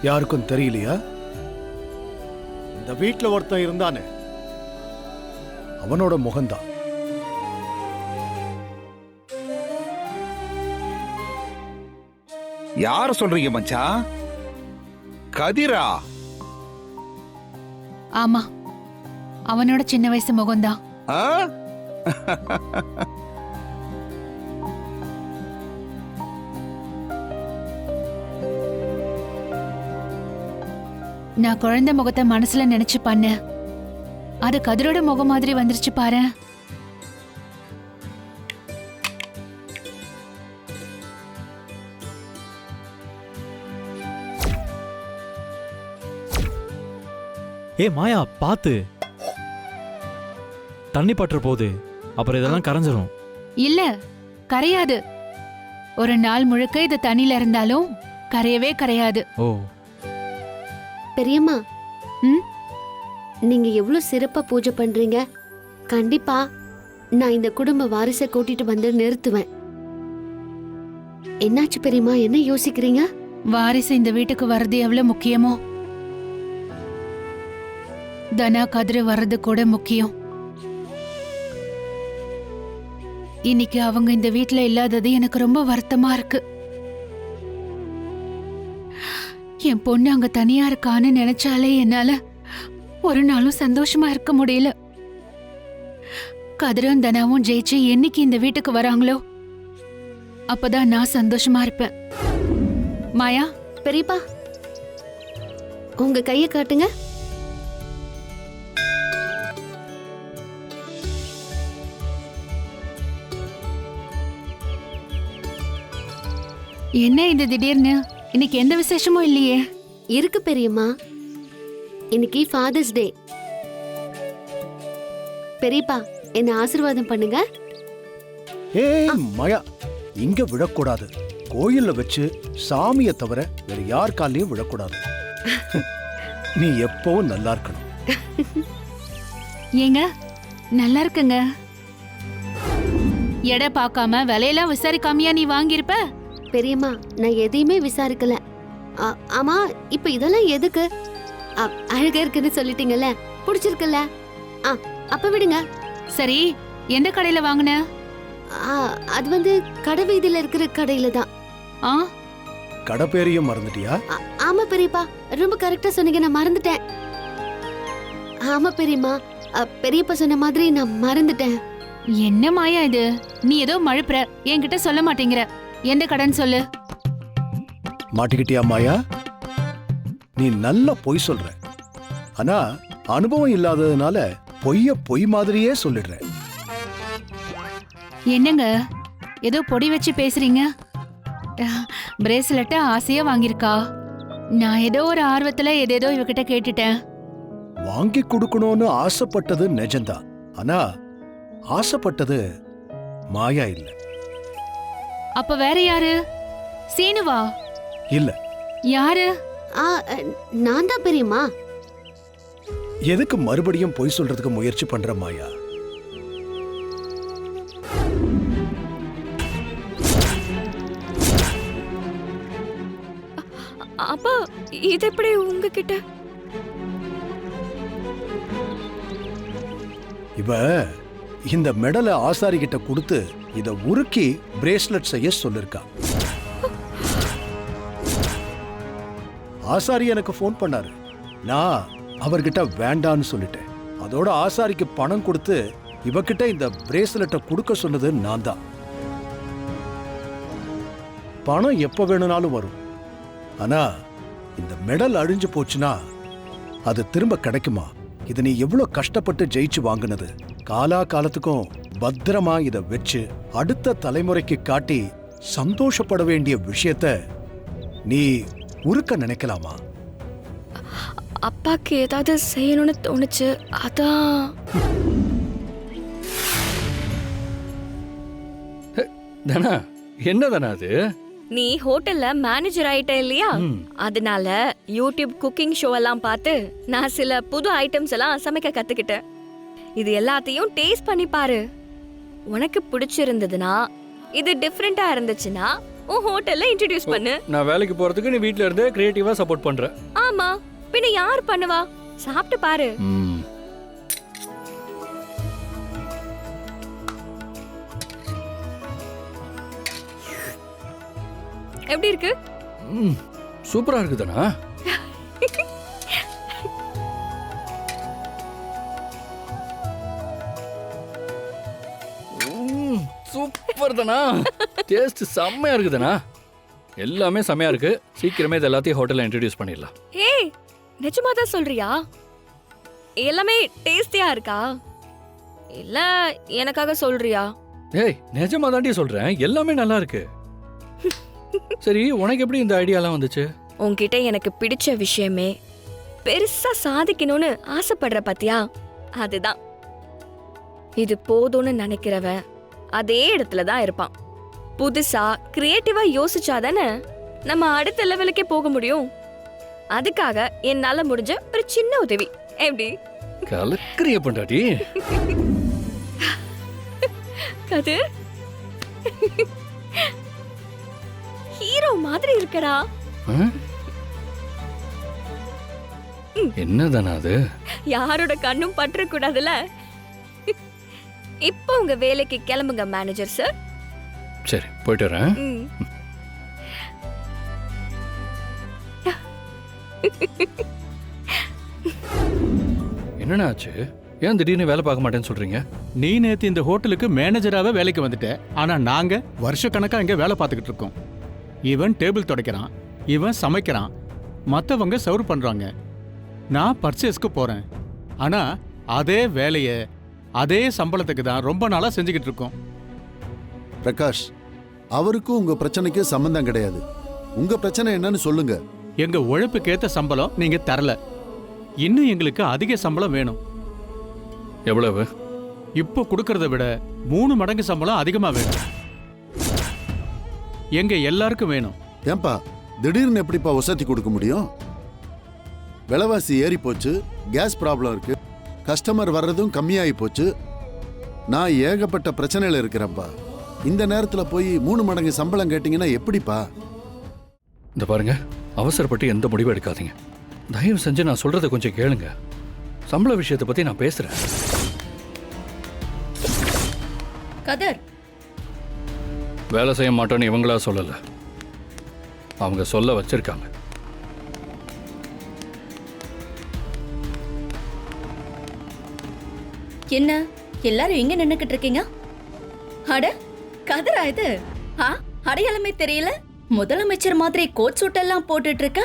யாருக்கும் தெரியலையா? இந்த வீட்டுல ஒருத்தன் இருந்தானே, அவனோட முகம்தான். யார சொல்றீங்க மச்சான்? கதிரா? ஆமா, அவனோட சின்ன வயசு முகம்தான். ஆ? நான் குழந்தை முகத்தை மனசுல நினைச்சு பண்ணேன். அது கதிரோட முகம் மாதிரி வந்துருச்சு பாரு. ஏ மாயா, பாத்து, தண்ணி பற்ற போகுது, அப்புறம் இதெல்லாம் கரைஞ்சிரும். இல்ல, கரையாது. ஒரு நாள் முழுக்க இது தண்ணில இருந்தாலும் கரையவே கரையாது. ஓ, பெரியம்மா, ம்? நீங்க எவ்வளவு சிறப்பா பூஜை பண்றீங்க. கண்டிப்பா நான் இந்த குடும்ப வாரிசை கூட்டிட்டு வந்து நிறுத்துவேன். என்னாச்சு பெரியம்மா, என்ன யோசிக்கிறீங்க? வாரிசு இந்த வீட்டுக்கு வர்றது எவ்வளவு முக்கியமோ, தனா கதிர வர்றது கூட முக்கியம். இன்னைக்கு அவங்க இந்த வீட்டுல இல்லாதது எனக்கு ரொம்ப வருத்தமா இருக்கு. என் பொண்ணு அங்க தனியா இருக்கான்னு நினைச்சாலே என்னால ஒரு நாளும் சந்தோஷமா இருக்க முடியல. கதிரும் தனாவும் ஜெயிச்சு என்னைக்கு இந்த வீட்டுக்கு வராங்களோ அப்பதான் நான் சந்தோஷமா இருப்பேன். மாயா, பெரியப்பா, உங்க கைய காட்டுங்க. என்ன இது திடீர்னு? இன்னைக்கு எந்த விசேஷமும் இல்லையே. இருக்கு பெரியம்மா, இன்னைக்கு ஃபாதர்ஸ் டே. பெரியப்பா, என்ன ஆசீர்வாதம் பண்ணுங்க. ஏய் மாயா, இங்க விழக்கூடாது. கோயில்ல வச்சு சாமியை தவிர வேற யார் காலையும் விழக்கூடாது. நீ எப்பவும் நல்லா இருக்கணும். ஏங்க, நல்லா இருக்குங்க. எடை பார்க்காம விலையெல்லாம் விசாரிக்காமையா நீ வாங்கியிருப்ப? பெரியம்மா, நான் எதையுமே விசாரிக்கல. ஆமா, இப்ப இதெல்லாம் எதுக்கு? அழகா இருக்குன்னு சொல்லிட்டீங்கல்ல, பிடிச்சிருக்குல்ல. அப்ப விடுங்க. சரி, எந்த கடையில வாங்குன? அது வந்து கடை வீதியில இருக்கிற கடையில தான். ஆ, கடை பேரையும் மறந்துட்டியா? ஆமா பெரியப்பா, ரொம்ப கரெக்டா சொன்னீங்க, நான் மறந்துட்டேன். ஆமா பெரியம்மா, பெரியப்பா சொன்ன மாதிரி நான் மறந்துட்டேன். என்ன மாயா இது? நீ ஏதோ மழுப்புற, என்கிட்ட சொல்ல மாட்டேங்கிற. எந்த கடைன்னு சொல்லு. மாட்டிக்கிட்டியா மாயா? நீ நல்ல பொய் சொல்ற. ஆனா அனுபவம் இல்லாததுனால பொய்ய பொய் மாதிரியே சொல்லிடுற. என்னங்க, ஏதோ பொடி வச்சு பேசுறீங்க? பிரேஸ்லெட்ட ஆசையா வாங்கியிருக்கா. நான் ஏதோ ஒரு ஆர்வத்துல ஏதேதோ இவகிட்ட கேட்டுட்டேன். வாங்கி கொடுக்கணும்னு ஆசைப்பட்டது நிஜம்தான். ஆனா ஆசைப்பட்டது மாயா இல்ல. அப்ப வேற யாரு? சீனுவா? இல்ல. யாரு? நான் தான் பெரியம்மா. எதுக்கு மறுபடியும் பொய் சொல்றதுக்கு முயற்சி பண்ற மாயா? அப்பா, இது எப்படி உங்ககிட்ட? இவ இந்த மெடலை ஆசாரி கிட்ட கொடுத்து இத உருக்கி பிரேஸ்லெட் செய்ய சொல்லிருக்கா. ஆசாரி எனக்கு போன் பண்ணாரு. நான் அவர்கிட்ட வேண்டான்னு சொல்லிட்டேன். அதோட ஆசாரிக்கு பணம் கொடுத்து இவகிட்ட இந்த பிரேஸ்லெட்டை கொடுக்க சொன்னது நான் தான். பணம் எப்ப வேணும்னாலும் வரும். ஆனா இந்த மெடல் அழிஞ்சு போச்சுன்னா அது திரும்ப கிடைக்குமா? இது நீ எவ்வளவு கஷ்டப்பட்டு ஜெயிச்சு வாங்கினது. காலா காலத்துக்கும் பத்திரமா இத வச்சு அடுத்த தலைமுறைக்கு காட்டி சந்தோஷப்பட வேண்டிய விஷயத்த நீ உருக்க நினைக்கலாமா? அப்பாக்கு ஏதாவது செய்யணும்னு தோணுச்சு, அதான். தனா, என்ன தானா அது? நீ ஹோட்டல்ல மேனேஜர் ஆயிட்ட இல்லையா, அதனால யூடியூப் குக்கிங் ஷோ எல்லாம் பார்த்து நான் சில புது ஐட்டம்ஸ் எல்லாம் சமைக்க கத்துக்கிட்டேன். இது எல்லாத்தையும் டேஸ்ட் பண்ணி பாரு. உனக்கு பிடிச்சிருந்ததுன்னா, இது டிஃப்ரெண்டா இருந்துச்சுன்னா உன் ஹோட்டல்ல இன்ட்ரடியூஸ் பண்ணு. நான் வேலைக்கு போறதுக்கு நீ வீட்ல இருந்தே கிரியேட்டிவா சப்போர்ட் பண்ற. ஆமா, பின்ன யார் பண்ணுவா? சாப்பிட்டு பாரு. எப்படி இருக்கு? சூப்பரா இருக்குதானா? சூப்பர் தானா? டேஸ்ட் செம்மையா இருக்குதானா? எல்லாமே செம்மையா இருக்கு. சீக்கிரமே இது எல்லாத்தையும் ஹோட்டல்ல இன்ட்ரடியூஸ் பண்ணிடலாம். ஏய், நிஜமா தான் சொல்றியா? எல்லாமே டேஸ்டியா இருக்கா? இல்ல எனக்காக சொல்றியா? ஏய், நிஜமா தாண்டி சொல்றேன். எல்லாமே நல்லா இருக்கு. சரி, உனக்கு எப்படி இந்த ஐடியாலாம் வந்துச்சு? உன்கிட்ட எனக்கு பிடிச்ச விஷயமே பெருசா சாதிக்கணும்னு ஆசைப்படுற பாத்தியா, அதுதான். இது போதும்னு நினைக்கிறவன் அதே இடத்துல தான் இருப்பான். புதுசா கிரியேட்டிவா யோசிச்சாதானே நம்ம அடுத்த லெவலுக்கே போக முடியும். அதுக்காக என்னால முடிஞ்ச ஒரு சின்ன உதவி. எப்படி? கலக்கரிய பண்டாடி. கதிர், ஹீரோ மாதிரி இருக்கடா. என்னதானா அது? யாரோட கண்ணும் பற்ற கூடாதுல. இப்போ உங்க வேலைக்கு கிளம்புங்க மேனேஜர் சார். சரி, போயிட்டு வரேன். என்னண்ணா ஆச்சு? ஏன் திடீர்னு வேலை பார்க்க மாட்டேன்னு சொல்றீங்க? நீ நேத்து இந்த ஹோட்டலுக்கு மேனேஜராகவே வேலைக்கு வந்துட்ட. ஆனா நாங்க வருஷக்கணக்கா இங்க வேலை பார்த்துக்கிட்டு இருக்கோம். இவன் டேபிள் துடைக்கிறான், இவன் சமைக்கிறான், மத்தவங்க சர்வ் பண்றாங்க. நான் பர்ச்சேஸ்க்கு போறேன். ஆனா அதே வேலைய அதே சம்பளத்துக்கு தான் ரொம்ப நாளா செஞ்சுக்கிட்டு இருக்கோம். பிரகாஷ், அவருக்கும் உங்க பிரச்சனைக்கும் சம்பந்தம் கிடையாது. உங்க பிரச்சனை என்னன்னு சொல்லுங்க. எங்க உழைப்புக்கேத்த சம்பளம் நீங்க தரல. இன்னும் எங்களுக்கு அதிக சம்பளம் வேணும். எவ்வளவு? இப்போ கொடுக்கறத விட 3 மடங்கு சம்பளம் அதிகமா வேணும். எங்க எல்லாருக்கும் வேணும். ஏன்பா திடீர்னு எப்படிப்பா வசதி கொடுக்க முடியும்? விலைவாசி ஏறி போச்சு, கேஸ் ப்ராப்ளம் இருக்கு, கஸ்டமர் வர்றதும் கம்மியாகி போச்சு. நான் ஏகப்பட்ட பிரச்சனையில இருக்கிறேன்ப்பா. இந்த நேரத்துல போய் 3 மடங்கு சம்பளம் கேட்டீங்கன்னா எப்படிப்பா? இந்த பாருங்க, அவசரப்பட்டு எந்த முடிவும் எடுக்காதீங்க. தயவு செஞ்சு நான் சொல்றதை கொஞ்சம் கேளுங்க. சம்பள விஷயத்தை பத்தி நான் பேசுறேன். கதர், வேலை செய்ய மாட்டோன்னு இவங்களா சொல்லல, அவங்க சொல்ல வச்சிருக்காங்க. என்ன எல்லாரும் எங்க நின்னுக்கிட்டு இருக்கீங்க? அட, கதரா இது? அடையாளமே தெரியல. முதலமைச்சர் மாதிரி கோட் சூட் எல்லாம் போட்டுட்டு இருக்க.